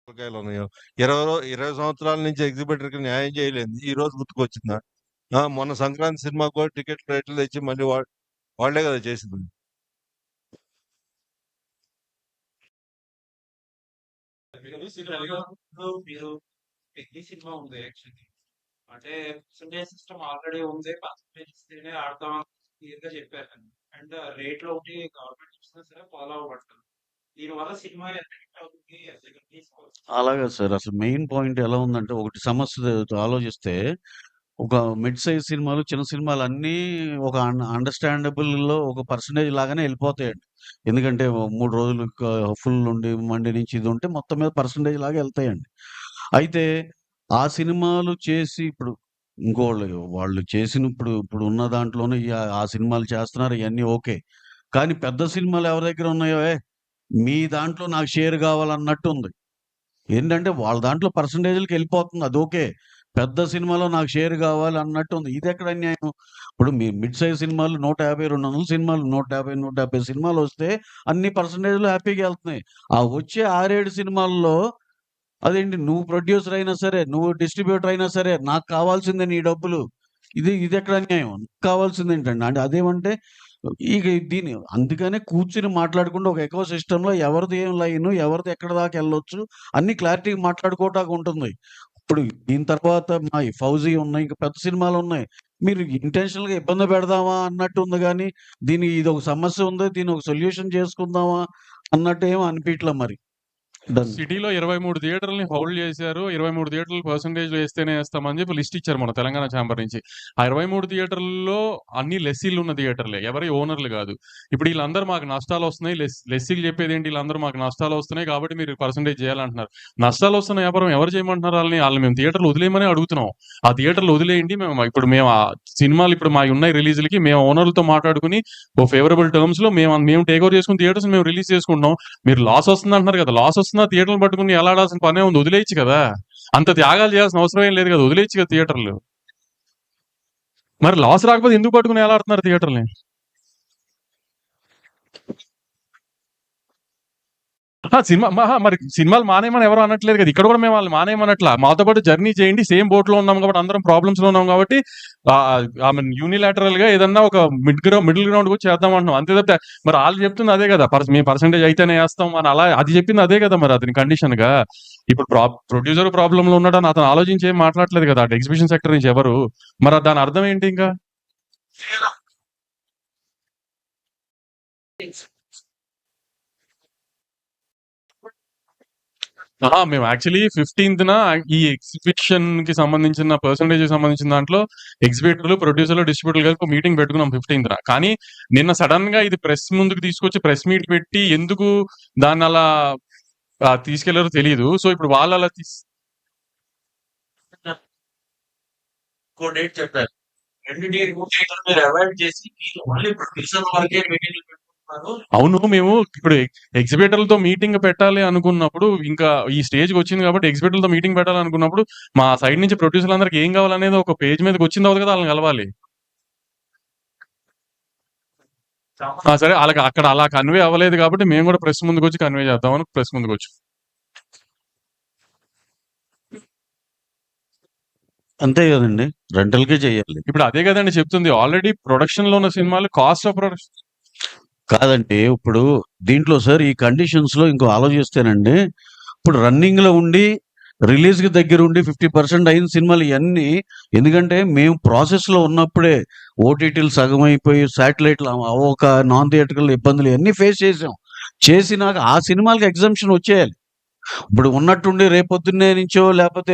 కూరగాయలు ఉన్నాయో 20 సంవత్సరాల నుంచి ఎగ్జిబిటర్కి న్యాయం చేయలేదు, ఈ రోజు గుర్తుకొచ్చిందా? మొన్న సంక్రాంతి సినిమాకి కూడా టికెట్ రేట్లు తెచ్చి మళ్ళీ వాళ్లే కదా చేసింది. మీరు పెద్ద సినిమా ఉంది యాక్చువల్లీ, అంటే పర్సంటేజ్ సిస్టమ్ ఆల్రెడీ ఉంది, పర్సంటేజ్ ఇస్తేనే ఆడతామని క్లియర్ గా చెప్పారు. అండ్ రేట్ లో ఒకటి గవర్నమెంట్ ఇచ్చినా సరే ఫాలో అవ్వబడుతుంది. దీనివల్ల సినిమా ఎంత హిట్ అవుతుంది ఎంత తీసుకోవచ్చు. అలాగే సార్. అసలు మెయిన్ పాయింట్ ఎలా ఉందంటే, ఒకటి సమస్య ఆలోచిస్తే ఒక మిడ్ సైజ్ సినిమాలు, చిన్న సినిమాలు అన్నీ ఒక అండర్స్టాండబుల్లో ఒక పర్సంటేజ్ లాగానే వెళ్ళిపోతాయండి. ఎందుకంటే 3 రోజులు ఫుల్ ఉండి మండే నుంచి ఇది ఉంటే మొత్తం మీద పర్సంటేజ్ లాగా వెళ్తాయండి. అయితే ఆ సినిమాలు చేసి ఇప్పుడు వాళ్ళు చేసిన ఇప్పుడు ఉన్న దాంట్లోనే ఆ సినిమాలు చేస్తున్నారు, ఇవన్నీ ఓకే. కానీ పెద్ద సినిమాలు ఎవరి దగ్గర ఉన్నాయో, మీ దాంట్లో నాకు షేర్ కావాలన్నట్టు ఉంది. ఏంటంటే వాళ్ళ దాంట్లో పర్సంటేజ్‌లకి వెళ్ళిపోతుంది. అది ఓకే. పెద్ద సినిమాలో నాకు షేర్ కావాలి అన్నట్టు ఉంది. ఇదెక్కడ అన్యాయం? ఇప్పుడు మీ మిడ్ సైజ్ సినిమాలు 150, 200 సినిమాలు 150, 170 సినిమాలొస్తే అన్ని పర్సంటేజ్‌లు హ్యాపీగా ఎళ్తున్నాయి. ఆ వచ్చే 6, 7 సినిమాల్లో అదేంటి, నువ్వు ప్రొడ్యూసర్ అయినా సరే, నువ్వు డిస్ట్రిబ్యూటర్ అయినా సరే, నాకు కావాల్సిందే నీ డబ్బులు. ఇదెక్కడ అన్యాయం? నాకు కావాల్సిందేంటండి? అంటే అదేమంటే ఇక అందుకనే కూర్చొని మాట్లాడుకుంటూ ఒక ఎకో సిస్టమ్‌లో ఎవరిది ఏం లైను, ఎవరిది ఎక్కడి దాకా ఎళ్ళొచ్చు అన్నీ క్లారిటీగా మాట్లాడుకోవటానికి ఉంటుంది. ఇప్పుడు దీని తర్వాత ఈ 'ఫౌజీ' ఉన్నాయి, ఇంకా పెద్ద సినిమాలున్నాయి. మీరు ఇంటెన్షనల్‌గా ఇబ్బంది పెడదామా అన్నట్టు ఉంది గానీ, ఇదొక సమస్య ఉంది, దీన్ని ఒక సొల్యూషన్ చేసుకుందామా అన్నట్టు ఏమి అనిపియట్లా మరి. సిటీలో 23 థియేటర్‌లని హోల్డ్ చేశారు. 23 థియేటర్లు పర్సెంటేజ్‌లో ఏస్తేనే ఏస్తామని చెప్పి లిస్ట్ ఇచ్చారు మన తెలంగాణ ఛాంబర్ నుంచి. ఆ 23 థియేటర్లలో అన్ని లెస్సీలు ఉన్న థియేటర్లే, ఎవరి ఓనర్లు కాదు. ఇప్పుడు వీళ్ళందరూ మాకు నష్టాలు వస్తున్నాయి, లెస్సీలు చెప్పేదేంటి, వీళ్ళందరూ మాకు నష్టాలు వస్తున్నాయి కాబట్టి మీరు పర్సెంటేజ్ చేయాలంటున్నారు. నష్టాలు వస్తున్న వ్యాపారం ఎవరు చేయమంటున్నారు? వాళ్ళని మేము థియేటర్లు వదిలేయమని అడుగుతున్నాం. ఆ థియేటర్లు వదిలేయండి, మేము ఆ సినిమాలు ఇప్పుడు మా ఉన్నాయి రిలీజ్‌లకి మేము ఓనర్లతో మాట్లాడుకుని ఓ ఫేవరబుల్ టర్మ్స్‌లో మేము టేక్ ఓవర్ చేసుకుని థియేటర్స్ మేము రిలీజ్ చేసుకుంటున్నాం. మీరు లాస్ వస్తుంది అంటున్నారు కదా, లాస్ వస్తున్న థియేటర్లు పట్టుకుని ఎలాడాల్సిన పనే ఉంది, వదిలేయచ్చు కదా. అంత త్యాగాలు చేయాల్సిన అవసరం ఏం లేదు కదా, వదిలేయచ్చు కదా థియేటర్లు. మరి లాస్ రాకపోతే ఎందుకు పట్టుకుని ఎలాడుతున్నారు థియేటర్ని? మరి సినిమాలు మానేయమని ఎవరు అనట్లేదు కదా, ఇక్కడ కూడా మేము వాళ్ళు మానేయమనట్లా. మాతో పాటు జర్నీ చేయండి, సేమ్ బోట్ లో ఉన్నాం కాబట్టి, అందరం ప్రాబ్లమ్స్ లో ఉన్నాం కాబట్టి యూనిలాటరల్ గా ఏదన్నా ఒక మిడిల్ గ్రౌండ్ కూడా చేద్దాం అంటున్నాం, అంతే తప్ప మరి వాళ్ళు చెప్తుంది అదే కదా, మేము పర్సెంటేజ్ అయితేనే వేస్తాం అని. అలా అది చెప్పింది అదే కదా, మరి అతని కండిషన్ గా. ఇప్పుడు ప్రొడ్యూసర్ ప్రాబ్లమ్ లో ఉన్నాడని అతను ఆలోచించి ఏం మాట్లాడలేదు కదా అటు ఎగ్జిబిషన్ సెక్టర్ నుంచి ఎవరు. మరి దాని అర్థం ఏంటి ఇంకా? మేము యాక్చువల్లీ 15th ఈ ఎగ్జిబిషన్ కి సంబంధించిన పర్సంటేజ్ సంబంధించిన దాంట్లో ఎగ్జిబిటర్లు, ప్రొడ్యూసర్లు, డిస్ట్రిబ్యూటర్లు కలిపి మీటింగ్ పెట్టుకున్నాం 15th. కానీ నిన్న సడన్ గా ఇది ప్రెస్ ముందుకు తీసుకొచ్చి ప్రెస్ మీట్ పెట్టి ఎందుకు దాన్ని అలా తీసుకెళ్లారో తెలియదు. సో ఇప్పుడు వాళ్ళు అలా చెప్పారు. అవును, మేము ఇప్పుడు ఎగ్జిబిటర్లతో మీటింగ్ పెట్టాలి అనుకున్నప్పుడు, ఇంకా ఈ స్టేజ్ కి వచ్చింది కాబట్టి ఎగ్జిబిటర్లతో మీటింగ్ పెట్టాలి అనుకున్నప్పుడు మా సైడ్ నుంచి ప్రొడ్యూసర్లు అందరికి ఏం కావాలనేది ఒక పేజ్ మీదకి వచ్చింది కదా, వాళ్ళని కలవాలి. సరే, వాళ్ళకి అక్కడ అలా కన్వే అవ్వలేదు కాబట్టి మేము కూడా ప్రెస్ ముందుకు వచ్చి కన్వే చేద్దామని ప్రెస్ ముందుకు వచ్చి. అంతే కదండి, రెంటల్కే చేయాలి. ఇప్పుడు అదే కదండి చెప్తుంది, ఆల్రెడీ ప్రొడక్షన్ లో ఉన్న సినిమాలు కాస్ట్ ఆఫ్ ప్రొడక్షన్ కాదండి. ఇప్పుడు దీంట్లో సార్ ఈ కండిషన్స్ లో ఇంకో ఆలోచిస్తేనండి, ఇప్పుడు రన్నింగ్ లో ఉండి రిలీజ్ కి దగ్గర ఉండి 50% అయిన సినిమాలు ఇవన్నీ, ఎందుకంటే మేము ప్రాసెస్ లో ఉన్నప్పుడే ఓటీటీలు సగం అయిపోయి శాటిలైట్లు ఒక నాన్ థియేటర్కల్ ఇబ్బందులు ఇవన్నీ ఫేస్ చేసినాక ఆ సినిమాలకి ఎగ్జంప్షన్ వచ్చేయాలి. ఇప్పుడు ఉన్నట్టుండి రేపొద్దున్నే నుంచో లేకపోతే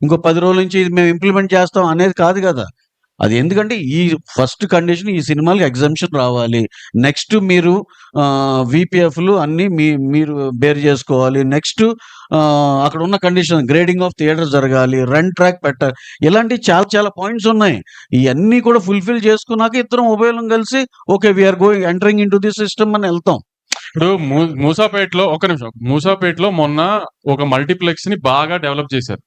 ఇంకో 10 రోజుల నుంచి ఇది మేము ఇంప్లిమెంట్ చేస్తాం అనేది కాదు కదా. అది ఎందుకంటే ఈ ఫస్ట్ కండిషన్ ఈ సినిమాలకి ఎగ్జామ్షన్ రావాలి. నెక్స్ట్ మీరు వీపీఎఫ్లు అన్నీ మీరు బేర్ చేసుకోవాలి. నెక్స్ట్ అక్కడ ఉన్న కండిషన్ గ్రేడింగ్ ఆఫ్ థియేటర్ జరగాలి, రన్ ట్రాక్ పెట్టాలి. ఇలాంటి చాలా చాలా పాయింట్స్ ఉన్నాయి. ఇవన్నీ కూడా ఫుల్ఫిల్ చేసుకున్నాక ఇద్దరం ఉభయం కలిసి okay we're going entering into the system అని వెళ్తాం. ఇప్పుడు మూసాపేటలో ఒక నిమిషం, మూసాపేటలో మొన్న ఒక మల్టీప్లెక్స్ ని బాగా డెవలప్ చేశారు.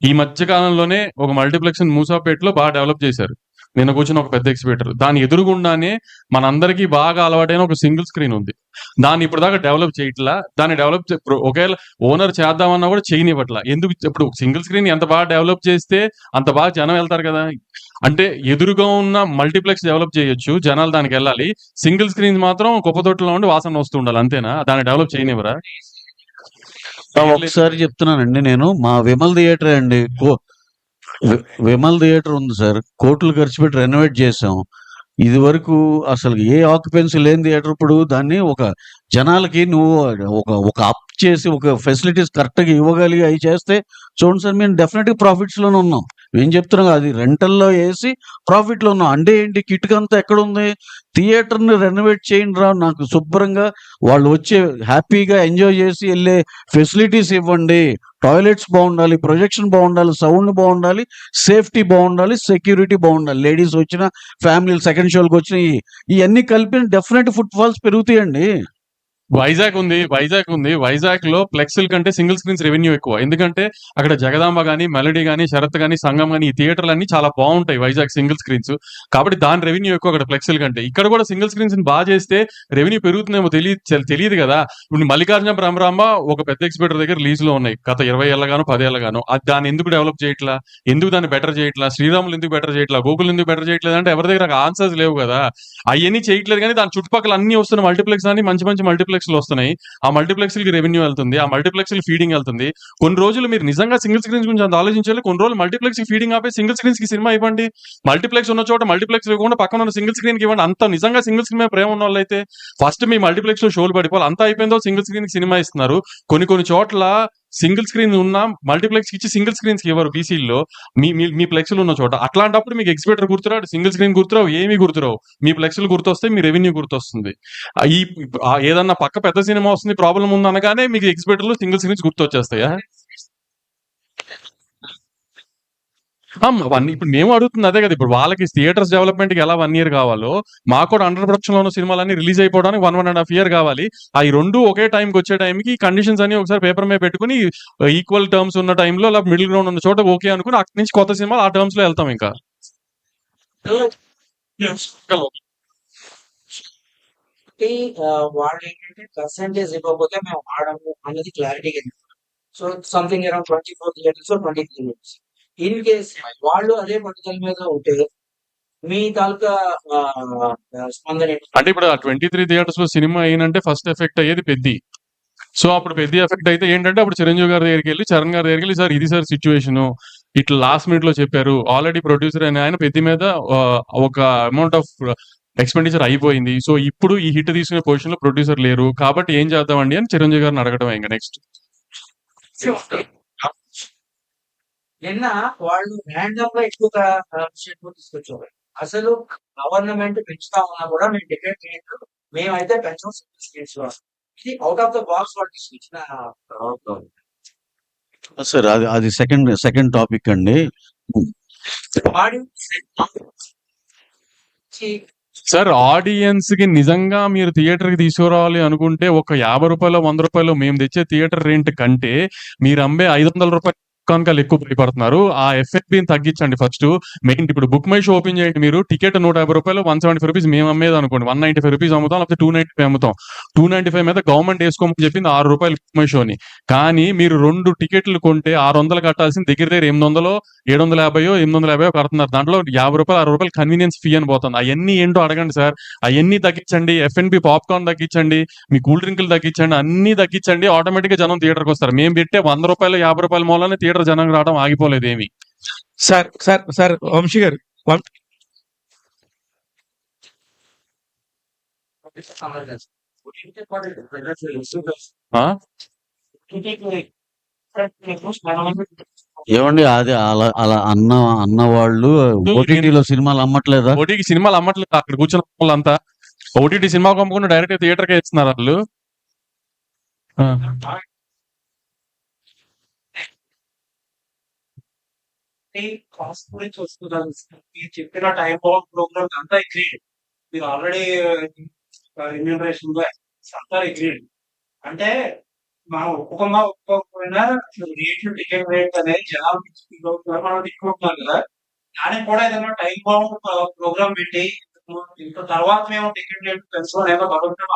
ఈ మధ్య కాలంలోనే ఒక మల్టీప్లెక్స్ మూసాపేటలో బాగా డెవలప్ చేశారు. నిన్న కూర్చున్న ఒక పెద్ద ఎక్స్పీటర్ దాని ఎదురుగుండానే మనందరికీ బాగా అలవాటైన ఒక సింగిల్ స్క్రీన్ ఉంది. దాన్ని ఇప్పుడు దాకా డెవలప్ చేయట్లా. దాన్ని డెవలప్ ఒకవేళ ఓనర్ చేద్దామన్నా కూడా చేయనివ్వట్లా. ఎందుకు? ఇప్పుడు సింగిల్ స్క్రీన్ ఎంత బాగా డెవలప్ చేస్తే అంత బాగా జనం వెళ్తారు కదా. అంటే ఎదురుగా ఉన్న మల్టీప్లెక్స్ డెవలప్ చేయొచ్చు, జనాలు దానికి వెళ్ళాలి. సింగిల్ స్క్రీన్ మాత్రం కుప్పతొట్టులో ఉండి వాసన వస్తూ ఉండాలి, అంతేనా? దాన్ని డెవలప్ చేయనివ్వరా? ఒకసారి చెప్తున్నానండి, నేను మా విమల్ థియేటర్ అండి, విమల్ థియేటర్ ఉంది సార్, కోట్లు ఖర్చు పెట్టి రెనోవేట్ చేసాం. ఇది వరకు అసలు ఏ ఆక్యుపెన్సీ లేని థియేటర్ ఇప్పుడు దాన్ని ఒక జనాలకి నువ్వు ఒక అప్ చేసి ఒక ఫెసిలిటీస్ కరెక్ట్గా ఇవ్వగలిగి అవి చేస్తే చూడండి సార్, మేము డెఫినెట్గా ప్రాఫిట్స్లోనే ఉన్నాం. ఏం చెప్తున్నాం, అది రెంటల్లో వేసి ప్రాఫిట్లో ఉన్నాం. అంటే ఏంటి, కిట్క్ అంతా ఎక్కడ ఉంది? థియేటర్ని రెనోవేట్ చేయండి రా, నాకు శుభ్రంగా వాళ్ళు వచ్చి హ్యాపీగా ఎంజాయ్ చేసి వెళ్ళే ఫెసిలిటీస్ ఇవ్వండి. టాయిలెట్స్ బాగుండాలి, ప్రొజెక్షన్ బాగుండాలి, సౌండ్ బాగుండాలి, సేఫ్టీ బాగుండాలి, సెక్యూరిటీ బాగుండాలి. లేడీస్ వచ్చిన, ఫ్యామిలీలు సెకండ్ షోలకు వచ్చిన ఇవన్నీ కలిపి డెఫినెట్ ఫుట్ ఫాల్స్ పెరుగుతాయండి. వైజాగ్ ఉంది. వైజాగ్ లో ఫ్లెక్సిల్ కంటే సింగిల్ స్క్రీన్స్ రెవెన్యూ ఎక్కువ. ఎందుకంటే అక్కడ జగదాంబ గానీ, మెలడీ గానీ, శరత్ గానీ, సంగం గానీ, ఈ థియేటర్లు అన్ని చాలా బాగుంటాయి వైజాగ్ సింగిల్ స్క్రీన్స్. కాబట్టి దాని రెవెన్యూ ఎక్కువ అక్కడ ఫ్లెక్సిల్ కంటే. ఇక్కడ కూడా సింగిల్ స్క్రీన్స్ బాగా చేస్తే రెవెన్యూ పెరుగుతుందేమో తెలియదు కదా. ఇప్పుడు మల్లికార్జున బ్రహ్మరాంబ ఒక పెద్ద ఎక్స్పీటర్ దగ్గర లీజ్ లో ఉన్నాయి గత 20 ఏళ్ళగానో 10 ఏళ్ళగానో. అది దాన్ని ఎందుకు డెవలప్ చేయట్లా? ఎందుకు దాన్ని బెటర్ చేయట్లా? శ్రీరాములు ఎందుకు బెటర్ చేయట్లా? గోకుల్ ఎందుకు బెటర్ చేయట్లేదు అంటే ఎవరి దగ్గర ఆన్సర్స్ లేవు కదా. అవన్నీ చేయట్లేదు. కానీ దాని చుట్టుపక్కల అన్ని వస్తున్న మల్టీప్లెక్స్ అని మంచి మంచి మల్టీప్లెక్స్ వస్తున్నాయి. ఆ మల్టీప్లెక్స్ కి రెవెన్యూ వెళ్తుంది, ఆ మల్టీప్లెక్స్ కి ఫీడింగ్ వెళ్తుంది. కొన్ని రోజులు మీరు నిజంగా సింగిల్ స్క్రీన్స్ గురించి అంత ఆలోచించాలి. కొన్ని రోజులు మల్టీప్లెక్స్ కి ఫీడింగ్ ఆపే సింగిల్ స్క్రీన్స్ కి సినిమా ఇవ్వండి. మల్టీప్లెక్స్ ఉన్న చోట మల్టీప్లెక్స్ ఇవ్వకుండా పక్కన ఉన్న సింగిల్ స్క్రీన్ కి ఇవ్వండి. అంత నిజంగా సింగిల్ స్క్రీన్ మీద ప్రేమ ఉన్న వాళ్ళు అయితే ఫస్ట్ మీ మల్టీప్లెక్స్ లో షోలు పడిపోవాలి. అంతా అయిపోయిందో సింగిల్ స్క్రీన్ కి సినిమా ఇస్తున్నారు. కొన్ని చోట్ల సింగిల్ స్క్రీన్ ఉన్న మల్టీప్లెక్స్ ఇచ్చి సింగిల్ స్క్రీన్స్ కి ఇవ్వరు బీసీల్లో, మీ ప్లెక్స్లు ఉన్న చోట. అట్లాంటప్పుడు మీకు ఎక్స్పీటర్ గుర్తురాడు, సింగిల్ స్క్రీన్ గుర్తురావు, ఏమీ గుర్తురావు. మీ ప్లెక్స్లు గుర్తొస్తే మీ రెవెన్యూ గుర్తొస్తుంది. ఏదన్నా పక్క పెద్ద సినిమా వస్తుంది, ప్రాబ్లం ఉంది అనగానే మీకు ఎక్స్పీటర్లు సింగిల్ స్క్రీన్స్ గుర్తొచ్చేస్తాయా? ఇప్పుడు మేము అడుగుతుంది అదే కదా. ఇప్పుడు వాళ్ళకి థియేటర్స్ డెవలప్మెంట్ కి ఎలా 1 year కావాలో, మాకు కూడా అండర్ ప్రొడక్షన్ లో ఉన్న సినిమాలన్నీ రిలీజ్ అయిపోవడానికి 1.5 year కావాలి. అవి రెండు ఒకే టైంకి వచ్చే టైంకి కండిషన్స్ అన్ని ఒకసారి పేపర్ మీద పెట్టుకుని ఈక్వల్ టర్మ్స్ ఉన్న టైంలో అలా మిడిల్ గ్రౌండ్ ఉన్న చోట ఓకే అనుకుని అక్కడి నుంచి కొత్త సినిమాలు ఆ టర్మ్స్ లో వెళ్తాం. ఇంకా వాళ్ళు ఏంటంటే పర్సెంటేజ్ ఇవ్వకపోతే మేము ఆడము అనేది క్లారిటీగా. So something around 24 theatres 23 theatres. In case వాళ్ళు అదే పట్టుదల మీద ఉంటే మీ తాలూకా స్పందన ఏంటి? అంటే ఇప్పుడు ఆ 23 థియేటర్స్ లో సినిమా అయినంటే ఫస్ట్ ఎఫెక్ట్ అయ్యేది పెద్ది. సో అప్పుడు పెద్ద ఎఫెక్ట్ అయితే ఏంటంటే అప్పుడు చిరంజీవి గారి దగ్గరికి వెళ్ళి, చరణ్ గారి దగ్గరికి వెళ్ళి, సార్ ఇది సార్ సిచ్యువేషన్, ఇట్లా లాస్ట్ మినిట్ లో చెప్పారు, ఆల్రెడీ ప్రొడ్యూసర్ అయిన ఆయన పెద్ద మీద ఒక అమౌంట్ ఆఫ్ ఎక్స్పెండిచర్ అయిపోయింది. సో ఇప్పుడు ఈ హిట్ తీసుకునే పొజిషన్ లో ప్రొడ్యూసర్ లేరు, కాబట్టి ఏం చేద్దామండి అని చిరంజీవి గారిని అడగడం. ఇంకా నెక్స్ట్ నిన్న వాళ్ళు ర్యాండమ్ గా ఎక్కువగా తీసుకొచ్చారు. అసలు గవర్నమెంట్ పెంచుతా ఉన్నా కూడా మేము డిబేట్ చేయలేదు, మేమైతే పెంచం సింగిల్ స్క్రీన్స్ లో. ఇది అవుట్ ఆఫ్ ద బాక్స్ వాళ్ళు తీసుకొచ్చిన సార్. అది సెకండ్ టాపిక్ అండి. సార్, ఆడియన్స్ కి నిజంగా మీరు థియేటర్ కి తీసుకురావాలి అనుకుంటే ఒక 50 రూపాయలు 100 రూపాయలు మేము తెచ్చే థియేటర్ రెంట్ కంటే మీరు అమ్మే 500 రూపాయలు కనుక ఎక్కువ భయపడుతున్నారు. ఆ ఎఫ్ఎఫ్బిని తగ్గించండి ఫస్ట్. మెయిన్ ఇప్పుడు బుక్ మై షో ఓపెన్ చేయండి. మీరు టికెట్ 150 రూపాయలు 175 రూపీస్ మేము అమ్మేది అనుకోండి, 195 రూపీస్ అమ్ముతాం, లేకపోతే 295 అమ్ముతాం. 295 మీద గవర్నమెంట్ వేసుకోమని చెప్పింది 6 రూపాయలు బుక్ మై షోని. కానీ మీరు 2 టికెట్లు కొంటే 600 కట్టాల్సింది దగ్గర 800, 750, 850 కడుతున్నారు. దాంట్లో 50 రూపాయలు 60 రూపాయలు కన్వీనియన్స్ ఫీ అని పోతుంది. అవన్నీ ఏంటో అడగండి సార్. అవన్నీ తగ్గించండి. ఎఫ్ఎన్బి పాప్కార్న్ తగ్గించండి, మీ కూల్ డ్రింకులు తగ్గించండి, అన్ని తగ్గించండి. ఆటోమేటిక్ గా జనం థియేటర్కి వస్తారు. మేము పెట్టే 100 రూపాయలు 50 రూపాయల మూలనే థియేటర్ జనం రావడం ఆగిపోలేదు ఏమి. సార్ వంశీ గారు, ఏమండి అది అలా అలా అన్నవాళ్ళు ఓటీటీలో సినిమాలు అమ్మట్లేదా? ఓటీటీ సినిమాలు అమ్మట్లేదు అక్కడ కూర్చున్న వాళ్ళంతా. ఓటీటీ సినిమా అమ్మకుండా డైరెక్ట్ థియేటర్కే ఇస్తున్నారు వాళ్ళు. ఆ. కాస్ట్ గురించి వస్తున్నాను. మీరు చెప్పిన టైం బౌండ్ ప్రోగ్రామ్ అంతా అగ్రీడ్. మీరు ఆల్రెడీ రెమ్యూనరేషన్ అంతా అగ్రీడ్. అంటే మనం ఒప్పుకోకపోయినా రేట్లు టికెట్ రేట్ అనేది జనాలు మనం తీసుకుంటున్నాం కదా, దానికి కూడా ఏదైనా టైం బౌండ్ ప్రోగ్రామ్ పెట్టి ఇంత తర్వాత మేము టికెట్ రేట్ పెంచుకోవాలి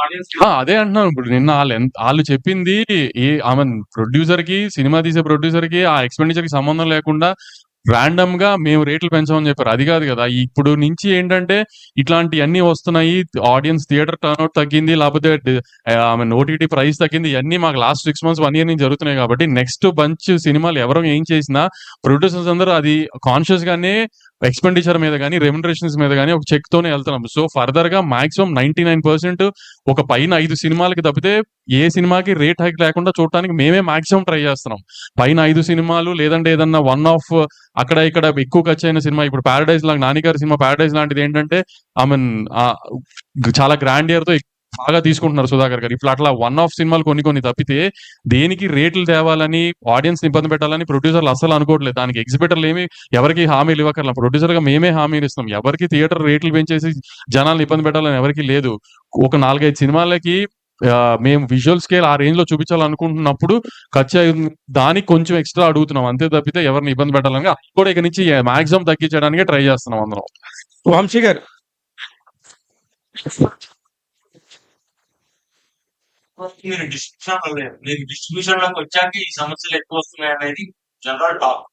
ఆడియన్స్. అదే అంటున్నాను. ఇప్పుడు నిన్న వాళ్ళు చెప్పింది ప్రొడ్యూసర్ కి, సినిమా తీసే ప్రొడ్యూసర్ కి ఆ ఎక్స్పెండిచర్ కి సంబంధం లేకుండా రాండమ్ గా మేము రేట్లు పెంచామని చెప్పారు. అది కాదు కదా. ఇప్పుడు నుంచి ఏంటంటే ఇట్లాంటివన్నీ వస్తున్నాయి. ఆడియన్స్ థియేటర్ టర్న్అవుట్ తగ్గింది, లేకపోతే ఓటీటీ ప్రైస్ తగ్గింది. ఇవన్నీ మాకు లాస్ట్ 6 months 1 year నుంచి జరుగుతున్నాయి. కాబట్టి నెక్స్ట్ బంచ్ సినిమాలు ఎవరో ఏం చేసినా ప్రొడ్యూసర్స్ అందరూ అది కాన్షియస్ గానే ఎక్స్పెండిచర్ మీద కానీ రెమ్యునరేషన్స్ మీద కానీ ఒక చెక్ తోనే వెళ్తున్నాం. సో ఫర్దర్ గా మాక్సిమం 99% ఒక పైన 5 సినిమాలకి తప్పితే ఏ సినిమాకి రేట్ హైక్ లేకుండా చూడటానికి మేమే మాక్సిమం ట్రై చేస్తున్నాం. పైన 5 సినిమాలు లేదంటే ఏదన్నా వన్ ఆఫ్ అక్కడ ఇక్కడ ఎక్కువ ఖర్చు అయిన సినిమా, ఇప్పుడు ప్యారడైజ్ లాగా నాని గారి సినిమా ప్యారడైజ్ లాంటిది ఏంటంటే చాలా గ్రాండ్ ఇయర్ తో బాగా తీసుకుంటున్నారు సుధాకర్ గారు. ఇప్పుడు అట్లా వన్ ఆఫ్ సినిమాలు కొన్ని తప్పితే దేనికి రేట్లు తేవాలని ఆడియన్స్ ఇబ్బంది పెట్టాలని ప్రొడ్యూసర్లు అసలు అనుకోవట్లేదు. దానికి ఎగ్జిబిటర్లు ఏమి ఎవరికి హామీలు ఇవ్వకర్లా. ప్రొడ్యూసర్ గా మేమే హామీలు ఇస్తాం. ఎవరికి థియేటర్ రేట్లు పెంచేసి జనాలను ఇబ్బంది పెట్టాలని ఎవరికి లేదు. ఒక 4-5 సినిమాలకి మేము విజువల్ స్కేల్ ఆ రేంజ్ లో చూపించాలనుకుంటున్నప్పుడు ఖర్చు దానికి కొంచెం ఎక్స్ట్రా అడుగుతున్నాం. అంతే తప్పితే ఎవరిని ఇబ్బంది పెట్టాలని అది కూడా ఇక నుంచి మాక్సిమం తగ్గించడానికి ట్రై చేస్తున్నాం అందరం. వంశీ గారు మీరు డిస్ట్రిబ్యూషన్ లోకి వచ్చాక ఈ సమస్యలు ఎక్కువ వస్తున్నాయి అనేది జనరల్ టాక్.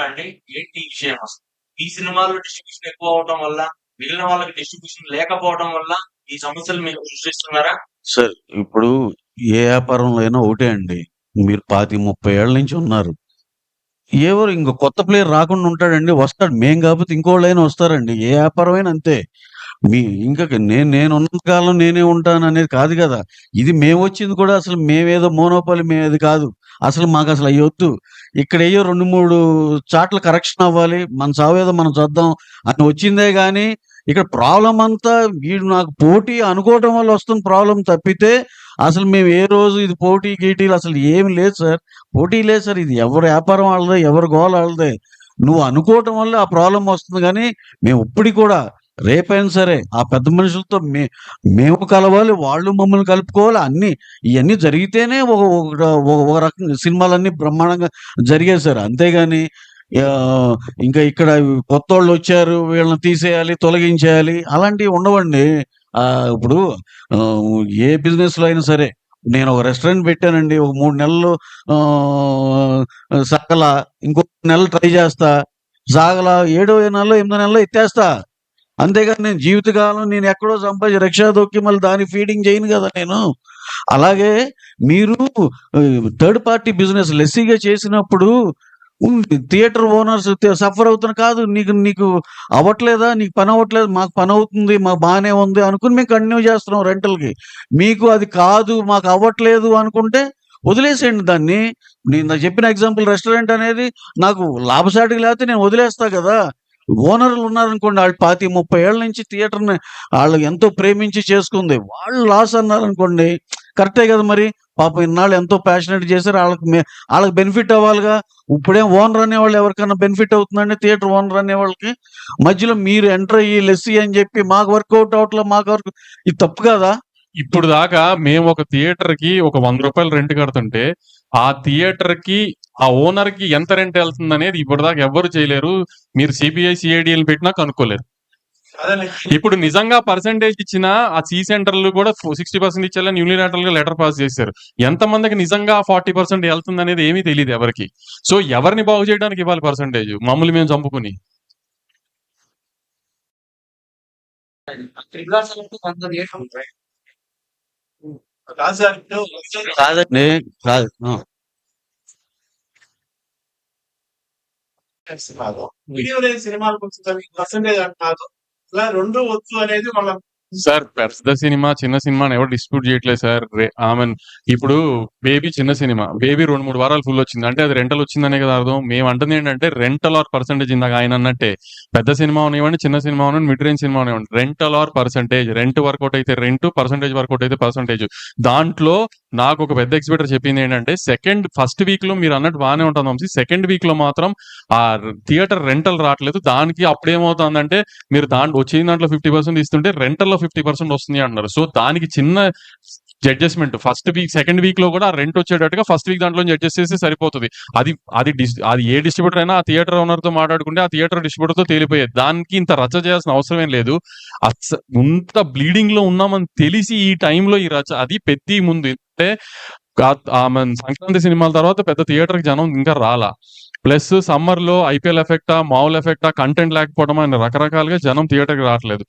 అంటే ఏంటి ఈ విషయం అసలు? ఈ సినిమాలో డిస్ట్రిబ్యూషన్ ఎక్కువ అవడం వల్ల మిగిలిన వాళ్ళకి డిస్ట్రిబ్యూషన్ లేకపోవడం వల్ల ఈ సమస్యలు మీరు సృష్టిస్తున్నారా? సార్ ఇప్పుడు ఏ వ్యాపారంలో అయినా ఒకటే అండి. మీరు 25-30 ఏళ్ల నుంచి ఉన్నారు. ఎవరు ఇంకో కొత్త ప్లేయర్ రాకుండా ఉంటాడండి? వస్తాడు. మేం కాకపోతే ఇంకోళ్ళైనా వస్తారండి. ఏ వ్యాపారమైనా అంతే. ఇంకా నేను ఉన్న కాలం నేనే ఉంటాను అనేది కాదు కదా. ఇది మేము వచ్చింది కూడా అసలు మేమేదో మోనోపాలి మేమేది కాదు. అసలు మాకు అసలు అయ్యొద్దు. ఇక్కడ అయ్యో 2-3 చాట్ల కరెక్షన్ అవ్వాలి, మన సావేదో మనం చూద్దాం అని వచ్చిందే గాని ఇక్కడ ప్రాబ్లం అంతా వీడు నాకు పోటీ అనుకోవటం వల్ల వస్తుంది ప్రాబ్లం తప్పితే అసలు మేము ఏ రోజు ఇది పోటీ గీటీలు అసలు ఏమి లేదు సార్. పోటీ లేదు సార్. ఇది ఎవరి వ్యాపారం వాళ్ళదే, ఎవరి గోల వాళ్ళదే. నువ్వు అనుకోవటం వల్ల ఆ ప్రాబ్లం వస్తుంది. కానీ మేము ఇప్పటికి కూడా రేపైనా సరే ఆ పెద్ద మనుషులతో మేము కలవాలి, వాళ్ళు మమ్మల్ని కలుపుకోవాలి. ఇవన్నీ జరిగితేనే ఒక రకంగా సినిమాలన్నీ బ్రహ్మాండంగా జరిగాయి సార్. అంతేగాని ఇంకా ఇక్కడ కొత్త వాళ్ళు వచ్చారు వీళ్ళని తీసేయాలి, తొలగించేయాలి అలాంటివి ఉండవండి. ఇప్పుడు ఏ బిజినెస్ లో అయినా సరే నేను ఒక రెస్టారెంట్ పెట్టానండి. ఒక 3 నెలలు సాగల, ఇంకో నెలలు ట్రై చేస్తా, సాగల 7వ నెలలో 8వ నెలలో ఎత్తేస్తా. అంతేగాని నేను జీవితకాలం నేను ఎక్కడో సంపాదించి రిక్షా దొక్కి మళ్ళీ దాన్ని ఫీడింగ్ చేయను కదా నేను. అలాగే మీరు థర్డ్ పార్టీ బిజినెస్ లెస్సీగా చేసినప్పుడు థియేటర్ ఓనర్స్ సఫర్ అవుతున్నా కాదు. నీకు అవ్వట్లేదా? నీకు పని అవ్వట్లేదు, మాకు పని అవుతుంది, మాకు బాగానే ఉంది అనుకుని మేము కంటిన్యూ చేస్తున్నాం రెంటల్కి. మీకు అది కాదు, మాకు అవ్వట్లేదు అనుకుంటే వదిలేసేయండి దాన్ని. నేను చెప్పిన ఎగ్జాంపుల్ రెస్టారెంట్ అనేది నాకు లాభసాటికి లేకపోతే నేను వదిలేస్తా కదా. ఓనర్లు ఉన్నారనుకోండి, వాళ్ళు 25-30 ఏళ్ల నుంచి థియేటర్ని వాళ్ళు ఎంతో ప్రేమించి చేసుకుంది, వాళ్ళు లాస్ అన్నారనుకోండి కరెక్టే కదా. మరి పాపం ఇన్నాళ్ళు ఎంతో ప్యాషనెట్ చేశారు, వాళ్ళకి బెనిఫిట్ అవ్వాలిగా. ఇప్పుడేం ఓనర్ అనేవాళ్ళు ఎవరికైనా బెనిఫిట్ అవుతుందండి? థియేటర్ ఓనర్ అనే వాళ్ళకి మధ్యలో మీరు ఎంటర్ అయ్యి లెస్సీ అని చెప్పి మాకు వర్కౌట్ అవట్లేదు, మాకు వర్క్, ఇది తప్పు కదా. ఇప్పుడు దాకా మేము ఒక థియేటర్ కి ఒక 100 రూపాయలు రెంట్ కడుతుంటే ఆ థియేటర్ కి ఆ ఓనర్ కి ఎంత రెంట్ వెళ్తుంది అనేది ఇప్పుడు దాకా ఎవ్వరు చేయలేరు. మీరు సిబిఐ సిఐడిఎల్ పెట్టినా కనుక్కోలేరు. ఇప్పుడు నిజంగా పర్సెంటేజ్ ఇచ్చిన ఆ సి సెంటర్లు కూడా 60% ఇచ్చేలా యూనిలాటరల్ గా లెటర్ పాస్ చేశారు. ఎంత మందికి నిజంగా 40% వెళ్తుంది అనేది ఏమీ తెలియదు ఎవరికి. సో ఎవరిని బాగు చేయడానికి ఇవ్వాలి పర్సెంటేజ్? మమ్మల్ని మేము చంపుకుని. కాదండి, కాదు. వీడియో లేని సినిమాలకు పర్సెంటేజ్ అంటున్నారు. ఇలా 2 వద్దు అనేది వాళ్ళ సార్ పెద్ద సినిమా, చిన్న సినిమాని ఎవరు డిస్ప్యూట్ చేయట్లేదు సార్. ఇప్పుడు బేబీ చిన్న సినిమా. బేబీ 2, 3 వారాలు ఫుల్ వచ్చింది. అంటే అది రెంటల్ వచ్చిందనే కదా అర్థం. మేము అంటుంది ఏంటంటే రెంటల్ ఆర్ పర్సెంటేజ్ ఇందాక ఆయన అన్నట్టే. పెద్ద సినిమా అవనివ్వండి, చిన్న సినిమా అవనివ్వండి, మిడ్ రేంజ్ సినిమా అవనివ్వండి. Rental or percentage. Rent work out అయితే రెంట్, పర్సెంటేజ్ వర్కౌట్ అయితే పర్సెంటేజ్. దాంట్లో నాకు ఒక పెద్ద ఎగ్జిబిటర్ చెప్పింది ఏంటంటే ఫస్ట్ వీక్ లో మీరు అన్నట్టు బాగానే ఉంటుంది వంశీ. సెకండ్ వీక్ లో మాత్రం ఆ థియేటర్ రెంటల్ రావట్లేదు. దానికి అప్పుడేమవుతుందంటే మీరు వచ్చిన దాంట్లో 50% ఇస్తుంటే రెంటల్లో 50% వస్తుంది అంటున్నారు. సో దానికి చిన్న adjustment first week, second week లో కూడా రెంట్ వచ్చేటట్టుగా ఫస్ట్ వీక్ దాంట్లో అడ్జస్ట్ చేస్తే సరిపోతుంది. అది ఏ డిస్ట్రిబ్యూటర్ అయినా ఆ థియేటర్ ఓనర్ తో మాట్లాడుకుంటే ఆ థియేటర్ డిస్ట్రిబ్యూటర్ తో తేలిపోయేది. దానికి ఇంత రచ్చ చేయాల్సిన అవసరం ఏం లేదు. ఇంత బ్లీడింగ్ లో ఉన్నామని తెలిసి ఈ టైంలో ఈ రచ్చ, అది పెద్ద ముందు అంటే సంక్రాంతి సినిమాల తర్వాత పెద్ద థియేటర్ కి జనం ఇంకా రాలా. ప్లస్ సమ్మర్ లో ఐపీఎల్ ఎఫెక్టా, మామూలు ఎఫెక్టా, కంటెంట్ లేకపోవడం అని రకరకాలుగా జనం థియేటర్ కి రావట్లేదు.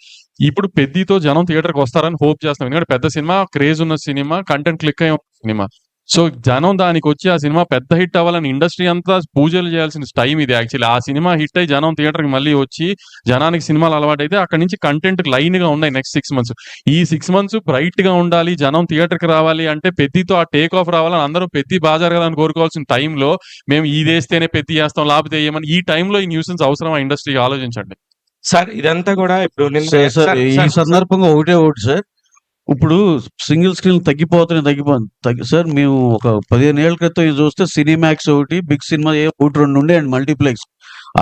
ఇప్పుడు పెద్దతో జనం థియేటర్ కి వస్తారని హోప్ చేస్తాం. ఎందుకంటే పెద్ద సినిమా, క్రేజ్ ఉన్న సినిమా, కంటెంట్ క్లిక్ అయ్యే సినిమా. సో జనం దానికి వచ్చి ఆ సినిమా పెద్ద హిట్ అవ్వాలని ఇండస్ట్రీ అంతా పూజలు చేయాల్సిన టైం ఇది యాక్చువల్లీ. ఆ సినిమా హిట్ అయ్యి జనం థియేటర్ కి మళ్ళీ వచ్చి జనానికి సినిమాలు అలవాటు అయితే అక్కడి నుంచి కంటెంట్ లైన్ గా ఉన్నాయి నెక్స్ట్ 6 months. ఈ 6 months బ్రైట్ గా ఉండాలి, జనం థియేటర్ కి రావాలి అంటే పెద్దతో ఆ టేక్ ఆఫ్ రావాలని అందరూ పెద్ద బాగా జరగాలని కోరుకోవాల్సిన టైంలో మేము ఇది వేస్తేనే పెద్ద చేస్తాం, లేకపోతే ఏమని ఈ టైంలో ఈ న్యూసెన్స్ అవసరం ఇండస్ట్రీకి ఆలోచించండి సార్. ఇదంతా కూడా ఇప్పుడు నిన్న సార్ ఈ సందర్భంగా ఒకటి సార్, ఇప్పుడు సింగిల్ స్క్రీన్ తగ్గిపోతుంది సార్. మేము ఒక 15 ఏళ్ల క్రితం ఇది చూస్తే సినిమాక్స్ ఒకటి, బిగ్ సినిమా 1, 2 ఉండే అండ్ మల్టీప్లెక్స్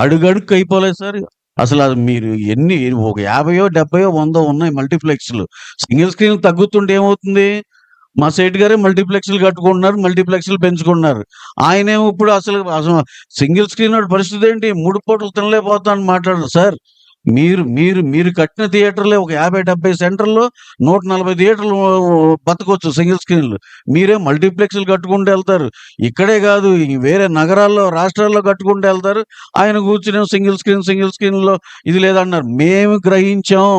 అడుగడుగు అయిపోలేదు సార్. అసలు అది మీరు ఎన్ని ఒక 50, 70, 100 ఉన్నాయి మల్టీప్లెక్స్లు. సింగిల్ స్క్రీన్ తగ్గుతుంటే ఏమవుతుంది? మా సేట్ గారే మల్టీప్లెక్స్లు కట్టుకుంటున్నారు, మల్టీప్లెక్స్లు పెంచుకుంటున్నారు. ఆయనేమో ఇప్పుడు అసలు సింగిల్ స్క్రీన్ పరిస్థితి ఏంటి? 3 పూటలు తినలేకపోతాను మాట్లాడరు సార్. మీరు కట్టిన థియేటర్లే ఒక 50-70 సెంటర్లో 140 థియేటర్లు బతకొచ్చు సింగిల్ స్క్రీన్లు. మీరే మల్టీప్లెక్స్లు కట్టుకుంటూ వెళ్తారు. ఇక్కడే కాదు, వేరే నగరాల్లో, రాష్ట్రాల్లో కట్టుకుంటూ వెళ్తారు. ఆయన కూర్చుని సింగిల్ స్క్రీన్లో ఇది లేదన్నారు. మేము గ్రహించాం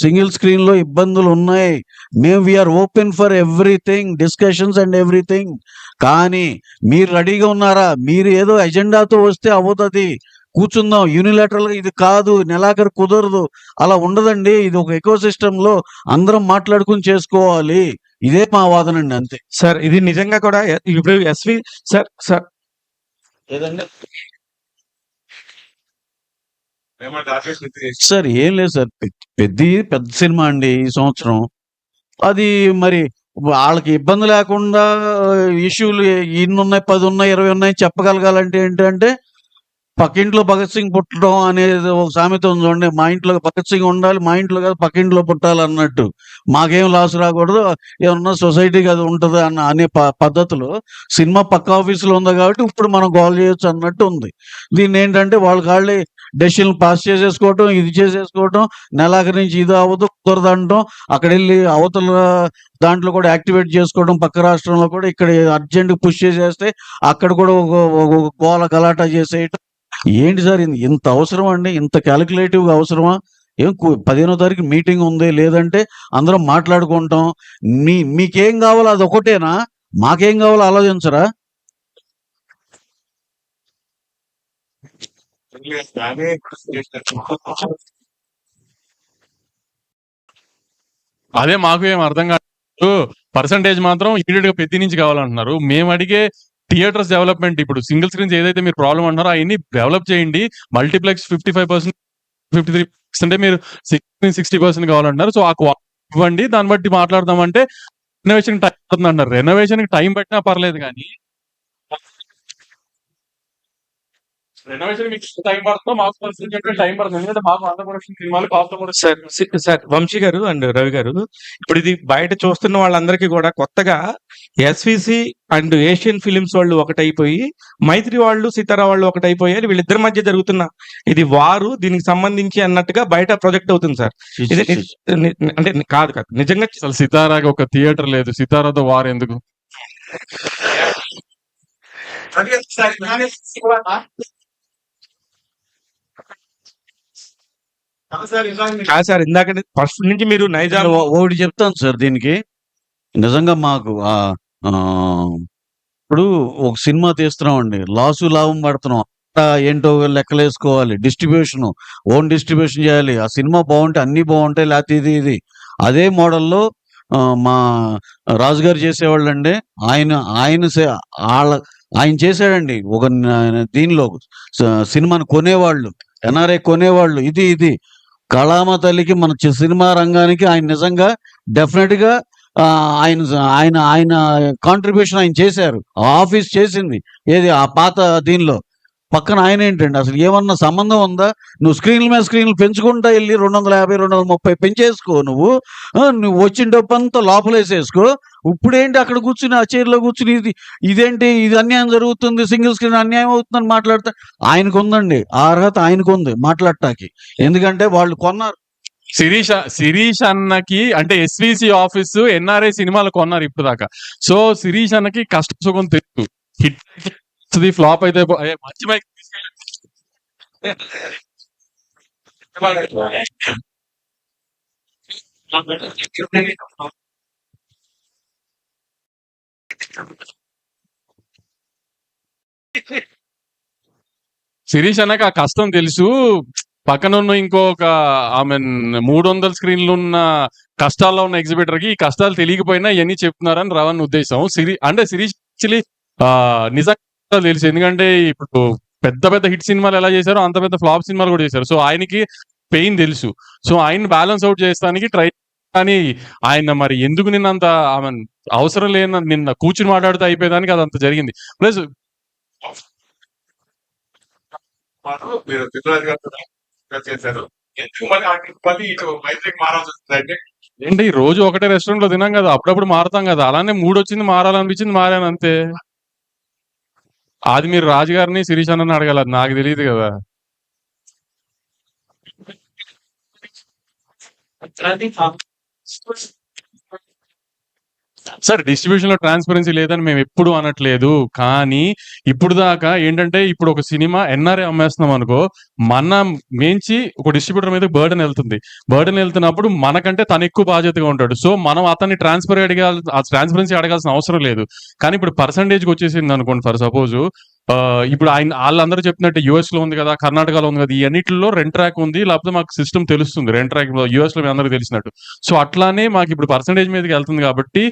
సింగిల్ స్క్రీన్ లో ఇబ్బందులు ఉన్నాయి. We're open for everything, discussions and everything. కానీ మీరు రెడీగా ఉన్నారా? మీరు ఏదో ఎజెండాతో వస్తే అవుతుంది, కూర్చుందాం యూనిలాటరల్ గా, ఇది కాదు, నెలాఖరు కుదరదు, అలా ఉండదండి. ఇది ఒక ఎకో సిస్టమ్ లో అందరం మాట్లాడుకుని చేసుకోవాలి. ఇదే మా వాదన అండి, అంతే సార్. ఇది నిజంగా కూడా ఇప్పుడు ఎస్వి సార్ ఏదండి సార్, ఏం లేదు సార్. పెద్ద సినిమా అండి ఈ సంవత్సరం. అది మరి వాళ్ళకి ఇబ్బంది లేకుండా ఇష్యూలు ఇన్ని ఉన్నాయి, 10 ఉన్నాయి, 20 ఉన్నాయి చెప్పగలగాలంటే ఏంటంటే పక్కింట్లో భగత్ సింగ్ పుట్టడం అనేది ఒక సామెత ఉంది చూడండి. మా ఇంట్లో భగత్ సింగ్ ఉండాలి, మా ఇంట్లో కాదు పక్కింట్లో పుట్టాలి అన్నట్టు. మాకేం లాస్ రాకూడదు, ఏమన్నా సొసైటీకి అది ఉంటుంది అనే పద్ధతిలో సినిమా పక్క ఆఫీసులో ఉంది కాబట్టి ఇప్పుడు మనం గోల్ చేయొచ్చు అన్నట్టు ఉంది. దీన్ని ఏంటంటే వాళ్ళే డెసిషన్ పాస్ చేసేసుకోవటం, ఇది చేసేసుకోవటం, నెలాఖరి నుంచి ఇది అవ్వదు కుదరదు అనటం, అక్కడ వెళ్ళి అవతల దాంట్లో కూడా యాక్టివేట్ చేసుకోవడం, పక్క రాష్ట్రంలో కూడా ఇక్కడ అర్జెంట్ పుష్ చేసేస్తే అక్కడ కూడా ఒక గోల గలాటా చేసేయటం. ఏంటి సార్ ఇంత అవసరం అండి? ఇంత క్యాలిక్యులేటివ్గా అవసరమా? 15వ తారీఖు మీటింగ్ ఉంది, లేదంటే అందరం మాట్లాడుకుంటాం. మీకేం కావాలో అది ఒకటేనా? మాకేం కావాలో ఆలోచించరా? అదే మాకు ఏం అర్థం కాదు. పర్సంటేజ్ మాత్రం ఇమీడియట్ గా పెద్ద నుంచి కావాలంటున్నారు. మేము అడిగే థియేటర్స్ డెవలప్మెంట్, ఇప్పుడు సింగిల్ స్క్రీన్స్ ఏదైతే మీరు ప్రాబ్లం అంటున్నారో అవన్నీ డెవలప్ చేయండి. మల్టీప్లెక్స్ 55%, 53% అంటే మీరు 60% కావాలంటున్నారు. సో ఆ ఇవ్వండి, దాన్ని బట్టి మాట్లాడదామంటే రెనోవేషన్ టైం పడుతుంది అంటారు. రెనోవేషన్ కి టైం పట్టినా పర్లేదు, కానీ రెనోవేషన్ మీకు టైం పడుతుందో మాకు టైం పడుతుంది. ఎందుకంటే మాకు అంత ప్రొడక్షన్ సినిమాలు కాస్ట్ సార్ వంశీ గారు అండ్ రవి గారు, ఇప్పుడు ఇది బయట చూస్తున్న వాళ్ళందరికీ కూడా కొత్తగా ఎస్విసి అండ్ ఏషియన్ ఫిలిమ్స్ వాళ్ళు ఒకటైపోయి, మైత్రి వాళ్ళు, సితారా వాళ్ళు ఒకటైపోయారు. వీళ్ళిద్దరి మధ్య జరుగుతున్న ఇది వారు, దీనికి సంబంధించి అన్నట్టుగా బయట ప్రొజెక్ట్ అవుతుంది సార్. ఇది అంటే కాదు నిజంగా అసలు సితారాకి ఒక థియేటర్ లేదు. సితారాతో వారు ఎందుకు? సార్ ఇందాక ఫస్ట్ నుంచి మీరు నైజాం ఒకటి చెప్తాను సార్. దీనికి నిజంగా మాకు ఇప్పుడు ఒక సినిమా తీస్తున్నామండి, లాభం పడుతున్నాం, ఏంటో లెక్కలేసుకోవాలి. డిస్ట్రిబ్యూషన్, ఓన్ డిస్ట్రిబ్యూషన్ చేయాలి. ఆ సినిమా బాగుంటే అన్ని బాగుంటాయి, లేకపోతే ఇది అదే మోడల్‌లో మా రాజుగారు చేసేవాళ్ళండి. ఆయన ఆయన సే ఆళ్ళ ఆయన చేసాడండి. ఒక దీనిలో సినిమాని కొనేవాళ్ళు. ఎన్ఆర్ఐ కొనేవాళ్ళు. ఇది. కళామ తల్లికి మన సినిమా రంగానికి ఆయన నిజంగా డెఫినిట్‌గా ఆయన ఆయన ఆయన కాంట్రిబ్యూషన్ ఆయన చేశారు. ఆ ఆఫీస్ చేసింది. ఏది ఆ పాత దీనిలో. పక్కన ఆయనేంటండి అసలు ఏమన్నా సంబంధం ఉందా? నువ్వు స్క్రీన్‌ల మీద స్క్రీన్‌లు పెంచుకుంటా ఎళ్లి 250, 230 పెంచేసుకో నువ్వు. నువ్వు వచ్చిన డబ్బంతా లోపలేసేసుకో. ఇప్పుడేంటి అక్కడ కూర్చొని ఆ చైర్‌లో కూర్చొని ఇదేంటి ఇది అన్యాయం జరుగుతుంది. సింగిల్ స్క్రీన్ అన్యాయం అవుతుందని మాట్లాడితే ఆయనకుందండి. ఆ అర్హత ఆయనకుంది మాట్లాడటానికి. ఎందుకంటే వాళ్ళు కొన్నారు. శిరీష్ అన్నకి అంటే ఎస్విసి ఆఫీస్ ఎన్ఆర్ఐ సినిమాలు కొన్నారు ఇప్పుడు దాకా. సో శిరీష్ అన్నకి కష్ట సుఖం తెలుసు. హిట్ ఫ్లాప్ అయితే మంచి మైక్ శిరీష్ అన్నకి ఆ కష్టం తెలుసు. పక్కన ఉన్న ఇంకొక ఆమె 300 స్క్రీన్లు ఉన్న కష్టాల్లో ఉన్న ఎగ్జిబిటర్ కి ఈ కష్టాలు తెలియకపోయినా ఇవన్నీ చెప్తున్నారని రవణ్ ఉద్దేశం. శిరీష్ యాక్చువల్లీ నిజంగా తెలుసు. ఎందుకంటే ఇప్పుడు పెద్ద పెద్ద హిట్ సినిమాలు ఎలా చేశారో అంత పెద్ద ఫ్లాప్ సినిమాలు కూడా చేశారు. సో ఆయనకి పెయిన్ తెలుసు. సో ఆయన బ్యాలెన్స్ అవుట్ చేస్తానికి ట్రై, కానీ ఆయన మరి ఎందుకు నిన్నంత అవసరం లేని నిన్న కూర్చుని మాట్లాడుతూ అయిపోయేదానికి అదంత జరిగింది. ప్లస్ మీరు చేశారు. ఎందుకు మళ్ళీ ఇటు మైత్రికి మారాల్సి వస్తుందంటే ఏంటి రోజు ఒకటే రెస్టారెంట్ లో తినాం కదా, అప్పుడప్పుడు మారుతాం కదా. అలానే మూడు వచ్చింది మారాలనిపించింది మారాను అంతే. అది మీరు రాజుగారిని శిరీష్ అన్నని అడగాలి, అది నాకు తెలియదు కదా. సార్ డిస్ట్రిబ్యూషన్ లో ట్రాన్స్పరెన్సీ లేదని మేము ఎప్పుడు అనట్లేదు. కానీ ఇప్పుడు దాకా ఏంటంటే ఇప్పుడు ఒక సినిమా ఎన్ఆర్ఐ అమ్మేస్తున్నాం అనుకో, మన మేంచి ఒక డిస్ట్రిబ్యూటర్ మీద బర్డెన్ వెళ్తున్నప్పుడు మనకంటే తను ఎక్కువ బాధ్యతగా ఉంటాడు. సో మనం అతన్ని ట్రాన్స్పరెన్సీ అడగాల్సిన అవసరం లేదు. కానీ ఇప్పుడు పర్సంటేజ్కి వచ్చేసింది అనుకోండి, ఫర్ సపోజ్ ఇప్పుడు వాళ్ళందరూ చెప్పినట్టు యూఎస్ లో ఉంది కదా, కర్ణాటకలో ఉంది కదా, ఈ అన్నిటిలో రెంట్ ట్రాక్ ఉంది, లేకపోతే మాకు సిస్టమ్ తెలుస్తుంది రెంట్ ట్రాక్ యూఎస్ లో మీ అందరికీ తెలిసినట్టు. సో అట్లానే మాకు ఇప్పుడు పర్సంటేజ్ మీదకి వెళ్తుంది కాబట్టి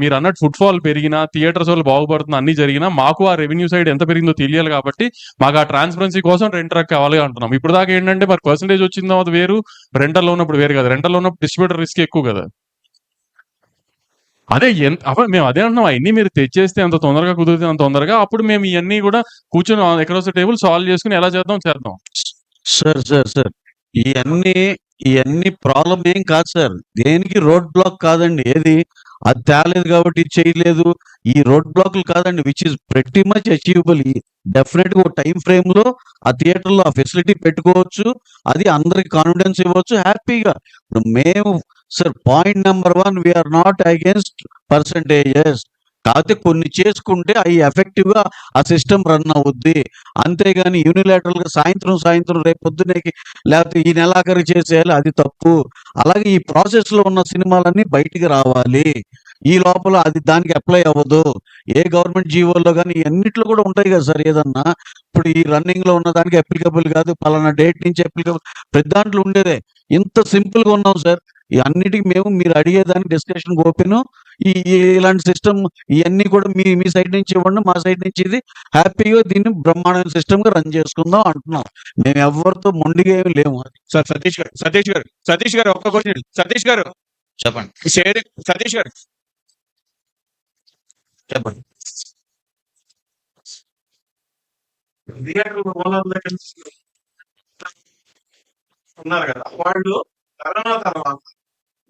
మీరు అన్నట్టు ఫుట్ఫాల్ పెరిగినా, థియేటర్స్ వాళ్ళు బాగుపడుతున్నా, అన్ని జరిగినా మాకు ఆ రెవెన్యూ సైడ్ ఎంత పెరిగిందో తెలియాలి. కాబట్టి మాకు ఆ ట్రాన్స్పరెన్సీ కోసం రెంట్ ట్రాక్ కావాలి అంటున్నాం. ఇప్పుడు దాకా ఏంటంటే మరి పర్సంటేజ్ వచ్చిందో అది వేరు, రెంటల్లో ఉన్నప్పుడు వేరు కదా. రెంటల్లో ఉన్నప్పుడు డిస్ట్రిబ్యూటర్ రిస్క్ ఎక్కువ కదా. అదే మేము అదే అంటున్నాం, అవన్నీ మీరు తెచ్చేస్తే అంత తొందరగా కుదిరితే అంత తొందరగా, అప్పుడు మేము ఇవన్నీ కూడా కూర్చొని ఎక్కడొస్తే టేబుల్ సాల్వ్ చేసుకుని ఎలా చేద్దాం. సార్ ఇవన్నీ ప్రాబ్లం ఏం కాదు సార్. దేనికి రోడ్ బ్లాక్ కాదండి. ఏది అది తేలేదు కాబట్టి ఇది చేయలేదు. ఈ రోడ్ బ్లాక్లు కాదండి, which is pretty much achievable. Definite గా ఒక టైం ఫ్రేమ్ లో ఆ థియేటర్ లో ఆ ఫెసిలిటీ పెట్టుకోవచ్చు. అది అందరికి కాన్ఫిడెన్స్ ఇవ్వచ్చు హ్యాపీగా. ఇప్పుడు మేము sir point number 1, we're not against percentages. కాకపోతే కొన్ని చేసుకుంటే అవి ఎఫెక్టివ్ గా ఆ సిస్టమ్ రన్ అవుద్ది. అంతేగాని యూనిలాటరల్ గా సాయంత్రం రేపు పొద్దునేకి లేకపోతే ఈ నెలాఖరు చేసేయాలి, అది తప్పు. అలాగే ఈ ప్రాసెస్ లో ఉన్న సినిమాలన్నీ బయటికి రావాలి. ఈ లోపల అది దానికి అప్లై అవ్వదు. ఏ గవర్నమెంట్ జీవోల్లో కానీ అన్నిట్లో కూడా ఉంటాయి కదా సార్. ఏదన్నా ఇప్పుడు ఈ రన్నింగ్ లో ఉన్న దానికి అప్లికబుల్ కాదు, పలానా డేట్ నుంచి అప్లికబుల్, ప్రతి దాంట్లో ఉండేదే. ఇంత సింపుల్ గా ఉన్నాం సార్. ఈ అన్నిటికి మీరు అడిగేదానికి డిస్కషన్ ఓపెన్. ఇలాంటి సిస్టమ్ ఇవన్నీ కూడా మీ సైడ్ నుంచి ఇవ్వండి, మా సైడ్ నుంచి ఇది హ్యాపీగా దీన్ని బ్రహ్మాండమైన సిస్టమ్ గా రన్ చేసుకుందాం అంటున్నాం. మేము ఎవరితో మొండిగా ఏమి లేము. సార్ సతీష్ గారు ఒక్క క్వశ్చన్. సతీష్ గారు చెప్పండి. సతీష్ గారు చెప్పండి. థియేటర్ ఓనర్ల దగ్గర ఉన్నారు కదా, వాళ్ళు కరోనా తర్వాత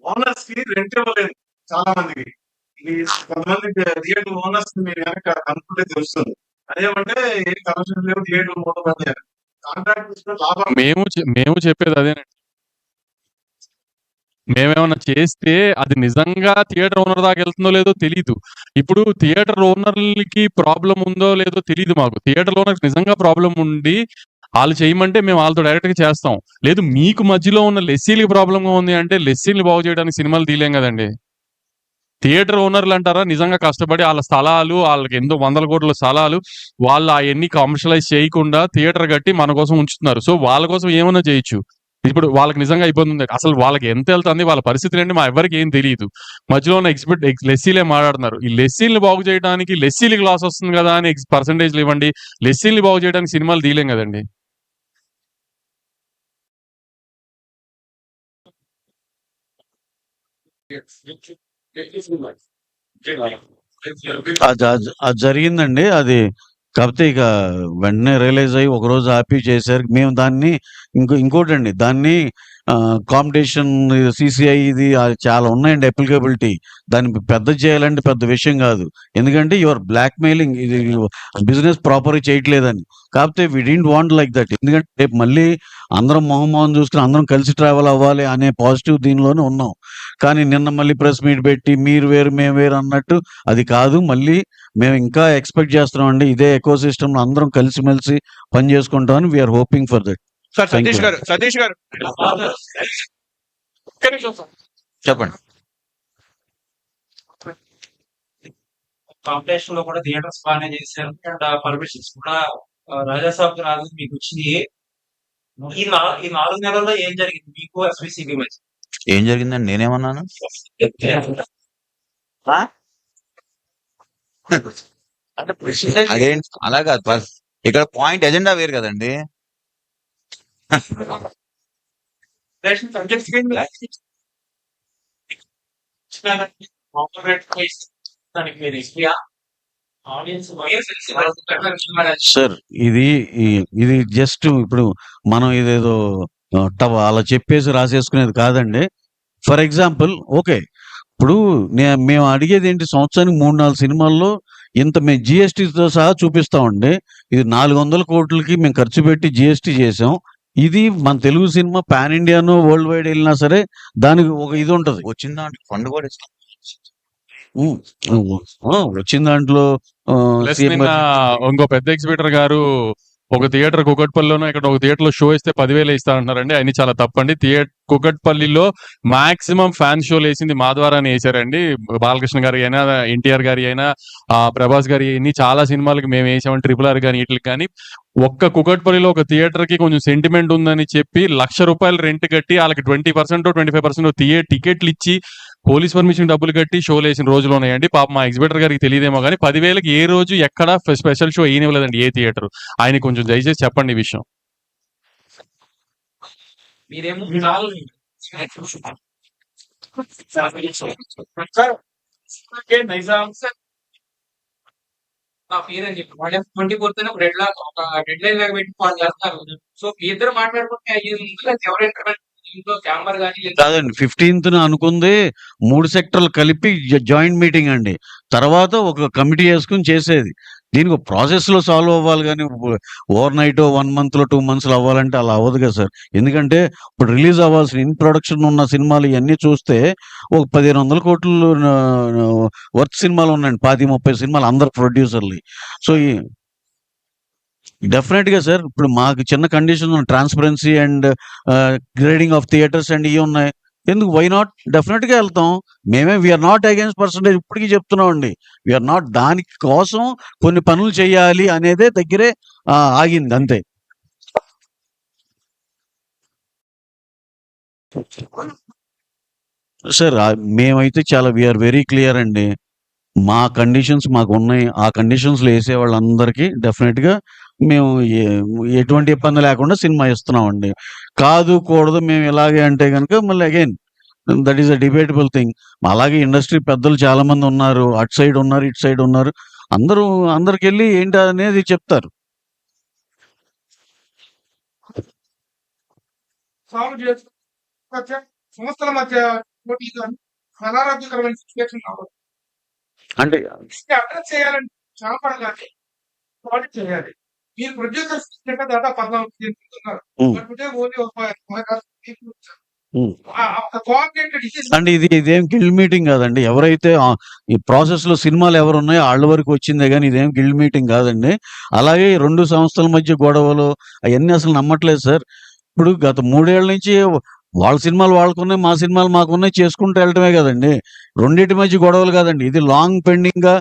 ఓనర్స్ కి రెంట్ ఇవ్వలేదు చాలా మందికి. కొంతమంది థియేటర్ ఓనర్స్ మీరు కనుక కనుక్కుంటే తెలుస్తుంది. అదేమంటే ఏ కమిషన్ లేవు, థియేటర్ మూతపడ్డారు, కాంట్రాక్ట్ తీసుకుని లాభం. మేము చెప్పేది అదేనండి. మేమేమన్నా చేస్తే అది నిజంగా థియేటర్ ఓనర్ దాకా వెళ్తుందో లేదో తెలీదు. ఇప్పుడు థియేటర్ ఓనర్లకి ప్రాబ్లం ఉందో లేదో తెలియదు మాకు. థియేటర్ ఓనర్కి నిజంగా ప్రాబ్లం ఉండి వాళ్ళు చేయమంటే మేము వాళ్ళతో డైరెక్ట్ గా చేస్తాం. లేదు మీకు మధ్యలో ఉన్న లెస్సీలకి ప్రాబ్లంగా ఉంది అంటే లెస్సీలు బాగు చేయడానికి సినిమాలు తీయలేం కదండి. థియేటర్ ఓనర్లు అంటారా నిజంగా కష్టపడి వాళ్ళ స్థలాలు, వాళ్ళకి ఎంతో 100 కోట్ల స్థలాలు, వాళ్ళు అవన్నీ కమర్షియలైజ్ చేయకుండా థియేటర్ కట్టి మన కోసం ఉంచుతున్నారు. సో వాళ్ళ కోసం ఏమైనా చేయొచ్చు. ఇప్పుడు వాళ్ళకి నిజంగా ఇబ్బంది ఉంది. అసలు వాళ్ళకి ఎంత వెళ్తుంది, వాళ్ళ పరిస్థితులు ఏంటి మా ఎవరికి ఏం తెలియదు. మధ్యలో ఉన్న లెస్సీలే మాట్లాడుతున్నారు. ఈ లెస్సీల్ని బాగు చేయడానికి లెస్సీలకి లాస్ వస్తుంది కదా అని పర్సంటేజ్లు ఇవ్వండి. లెస్సీల్ని బాగు చేయడానికి సినిమాలు తీయలేం కదండి. అది జరిగిందండి. అది కాకపోతే ఇక వెంటనే రియలైజ్ అయ్యి ఒకరోజు ఆపి చేశారు. మేము దాన్ని ఇంకోటండి దాన్ని కాంపిటీషన్ సీసీఐ ఇది చాలా ఉన్నాయండి అప్లికబిలిటీ. దాన్ని పెద్ద చేయాలంటే పెద్ద విషయం కాదు. ఎందుకంటే యువర్ బ్లాక్ మెయిలింగ్ ఇది బిజినెస్ ప్రాపర్గా చేయట్లేదని. కాకపోతే we didn't want like that. ఎందుకంటే రేపు మళ్ళీ అందరం మొహం చూసుకుని అందరం కలిసి ట్రావెల్ అవ్వాలి అనే పాజిటివ్ దీనిలోనే ఉన్నాం. కానీ నిన్న మళ్ళీ ప్రెస్ మీట్ పెట్టి మీరు వేరు మేము వేరు అన్నట్టు అది కాదు. మళ్ళీ మేము ఇంకా ఎక్స్పెక్ట్ చేస్తున్నామండి ఇదే ఎకో సిస్టమ్ అందరం కలిసిమెలిసి పని చేసుకుంటామని we're hoping for that. Sir thank you. Satish గారు చెప్పండి. కాంపిటీషన్ లో కూడా థియేటర్స్ బాగానే చేశారు. అండ్ పర్మిషన్స్ కూడా రాజాసాబ్ రాజు మీకు వచ్చింది. ఈ 4 నెలల్లో ఏం జరిగింది మీకు ఎస్విసిబి మధ్య? ఏం జరిగిందండి? నేనేమన్నాను? అదేంటి అలా కాదు, ఇక్కడ పాయింట్ ఎజెండా వేరు కదండి. సార్ ఇది జస్ట్ ఇప్పుడు మనం ఇదేదో అలా చెప్పేసి రాసేసుకునేది కాదండి. ఫర్ ఎగ్జాంపుల్ ఓకే, ఇప్పుడు మేము అడిగేది ఏంటి, సంవత్సరానికి 3-4 సినిమాల్లో ఇంత మేము జిఎస్టీతో సహా చూపిస్తామండి. ఇది 400 కోట్లకి మేము ఖర్చు పెట్టి జిఎస్టీ చేసాం. ఇది మన తెలుగు సినిమా పాన్ ఇండియాను వరల్డ్ వైడ్ వెళ్ళినా సరే దానికి ఒక ఇది ఉంటది. వచ్చిన దాంట్లో ఫండ్ కూడా ఇస్తాం. వచ్చిన దాంట్లో ప్లస్ నిన్న ఇంకో పెద్ద ఎగ్జిబిటర్ గారు ఒక థియేటర్ కుకట్పల్లిలోనో ఇక్కడ ఒక థియేటర్ లో షో ఇస్తే 10,000 ఇస్తా అంటున్నారండి. అన్ని చాలా తప్పండి. కుకట్పల్లిలో మాక్సిమం ఫ్యాన్ షోలు వేసింది మా ద్వారానే వేసారండి. బాలకృష్ణ గారి అయినా, ఎన్టీఆర్ గారి అయినా, ప్రభాస్ గారి అయినా చాలా సినిమాలకి మేము వేసామండి. RRR కానీ వీటికి కానీ. ఒక్క కుకట్పల్లిలో ఒక థియేటర్ కి కొంచెం సెంటిమెంట్ ఉందని చెప్పి ₹1,00,000 రెంట్ కట్టి వాళ్ళకి 20% 25% టికెట్లు ఇచ్చి పోలీస్ పర్మిషన్ డబ్బులు కట్టి షోలు వేసిన రోజులు ఉన్నాయండి. పాప మా ఎగ్జిబిటర్ గారికి తెలియదేమో కానీ 10,000కి ఏ రోజు ఎక్కడ స్పెషల్ షో వేయనివ్వలేదండి ఏ థియేటర్. ఆయన కొంచెం దయచేసి చెప్పండి ఈ విషయం. మీరేమో నా పేరని చెప్పి వాళ్ళు 24 ఒక డెడ్ లైన్ లాగా పెట్టి వాళ్ళు చేస్తారు. సో మీ ఇద్దరు మాట్లాడుకుంటే ఎవరైనా ఇంట్లో ఛాంబర్ కానీ కాదండి, 15th అనుకుంది 3 సెక్టర్లు కలిపి జాయింట్ మీటింగ్ అండి. తర్వాత ఒక కమిటీ వేసుకుని చేసేది. దీనికి ప్రాసెస్ లో సాల్వ్ అవ్వాలి కానీ ఓవర్ నైట్ 1 month 2 months అవ్వాలంటే అలా అవ్వదు కదా సార్. ఎందుకంటే ఇప్పుడు రిలీజ్ అవ్వాల్సిన ఇన్ ప్రొడక్షన్ ఉన్న సినిమాలు ఇవన్నీ చూస్తే ఒక 1,500 కోట్లు వర్త్ సినిమాలు ఉన్నాయండి. 25-30 సినిమాలు అందరు ప్రొడ్యూసర్లు. సో డెఫినెట్ గా సార్ ఇప్పుడు మాకు చిన్న condition transparency and grading of theatres and ఇవి ఉన్నాయి. ఎందుకు వై నాట్, డెఫినెట్ గా వెళ్తాం. మేమే వీఆర్ నాట్ అగైన్స్ పర్సంటేజ్ ఇప్పటికీ చెప్తున్నాం అండి. వీఆర్ నాట్ దాని కోసం కొన్ని పనులు చేయాలి అనేదే దగ్గరే ఆగింది అంతే. సార్ మేమైతే చాలా వీఆర్ వెరీ క్లియర్ అండి. మా కండిషన్స్ మాకు ఉన్నాయి. ఆ కండిషన్స్లో వేసే వాళ్ళందరికీ డెఫినెట్గా మేము ఎటువంటి ఇబ్బంది లేకుండా సినిమా ఇస్తున్నామండి. కాదు కూడదు మేము ఇలాగే అంటే కనుక మళ్ళీ again that is a debatable thing. అలాగే ఇండస్ట్రీ పెద్దలు చాలా మంది ఉన్నారు, అటు సైడ్ ఉన్నారు, ఇటు సైడ్ ఉన్నారు. అందరికి వెళ్ళి ఏంటి అనేది చెప్తారు. సంస్థల మధ్య పోటీలు అనారోగ్యకరమైన సిచ్యువేషన్ రావడం అంటే అడ్రస్ చేయాలంటే చాపడగానే ప్రాజెక్ట్ చేయాలి. మీరు ప్రొడ్యూసర్స్ దాదాపు 14 ఉన్నారు. అంటే ఇదేం గిల్డ్ మీటింగ్ కాదండి. ఎవరైతే ఈ ప్రాసెస్ లో సినిమాలు ఎవరు ఉన్నాయో వాళ్ళ వరకు వచ్చిందే కానీ ఇదేం గిల్డ్ మీటింగ్ కాదండి. అలాగే 2 సంస్థల మధ్య గొడవలు అవన్నీ అసలు నమ్మట్లేదు సార్. ఇప్పుడు గత 3 ఏళ్ల నుంచి వాళ్ళ సినిమాలు వాళ్ళకున్నాయి, మా సినిమాలు మాకున్నాయి చేసుకుంటూ వెళ్ళటమే కదండి. రెండింటి మధ్య గొడవలు కాదండి. ఇది లాంగ్ పెండింగ్ గా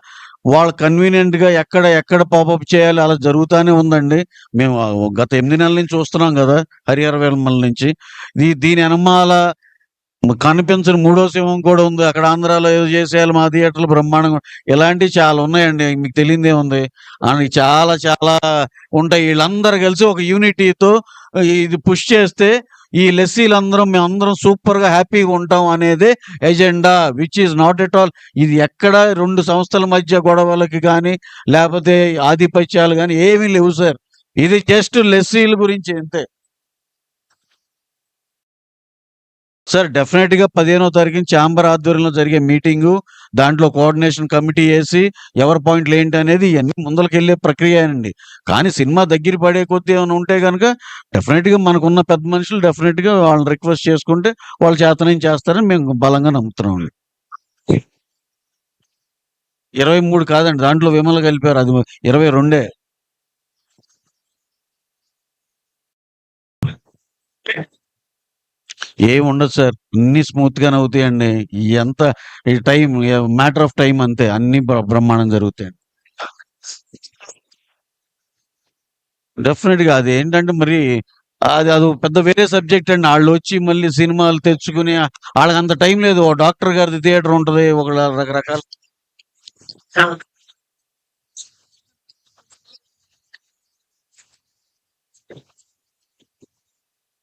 వాళ్ళు కన్వీనియంట్ గా ఎక్కడ ఎక్కడ పాపప్ చేయాలి అలా జరుగుతానే ఉందండి. మేము గత 8 నెలల నుంచి చూస్తున్నాం కదా, హరిహర వేల్మల నుంచి. దీని వెనమాల కనిపించని మూడో సింహం కూడా ఉంది. అక్కడ ఆంధ్రాలో ఏదో చేసేయాలి, మా థియేటర్లు బ్రహ్మాండంగా ఇలాంటివి చాలా ఉన్నాయండి. మీకు తెలియదే ఉంది అని చాలా చాలా ఉంటాయి. వీళ్ళందరూ కలిసి ఒక యూనిటీతో ఇది పుష్ చేస్తే ఈ లెస్సీలందరం మేమందరం సూపర్ గా హ్యాపీగా ఉంటాం అనేది agenda, which is not at all. ఇది ఎక్కడ 2 సంస్థల మధ్య గొడవలకి కానీ లేకపోతే ఆధిపత్యాలు కానీ ఏమీ లేవు సార్. ఇది జస్ట్ లెస్సీల గురించి అంతే సార్. డెఫినెట్ గా 15వ తారీఖున ఛాంబర్ ఆధ్వర్యంలో జరిగే మీటింగు, దాంట్లో కోఆర్డినేషన్ కమిటీ వేసి ఎవరి పాయింట్లు ఏంటి అనేది ఇవన్నీ ముందరకెళ్లే ప్రక్రియ అండి. కానీ సినిమా దగ్గర పడే కొద్దీ ఏమైనా ఉంటే కనుక డెఫినెట్ గా మనకున్న పెద్ద మనుషులు డెఫినెట్ గా వాళ్ళని రిక్వెస్ట్ చేసుకుంటే వాళ్ళు చేతనేం చేస్తారని మేము బలంగా నమ్ముతున్నాం అండి. 23 కాదండి, దాంట్లో విమల కలిపారు, అది 22. ఏమి ఉండదు సార్, అన్ని స్మూత్ గానే అవుతాయండి. ఎంత ఈ టైం, మ్యాటర్ ఆఫ్ టైం అంతే, అన్ని బ్రహ్మాండం జరుగుతాయండి. డెఫినెట్ గా అది ఏంటంటే మరి అది పెద్ద వేరే సబ్జెక్ట్ అండి. వాళ్ళు వచ్చి మళ్ళీ సినిమాలు తెచ్చుకుని వాళ్ళకి అంత టైం లేదు. డాక్టర్ గారి థియేటర్ ఉంటది, ఒక రకరకాల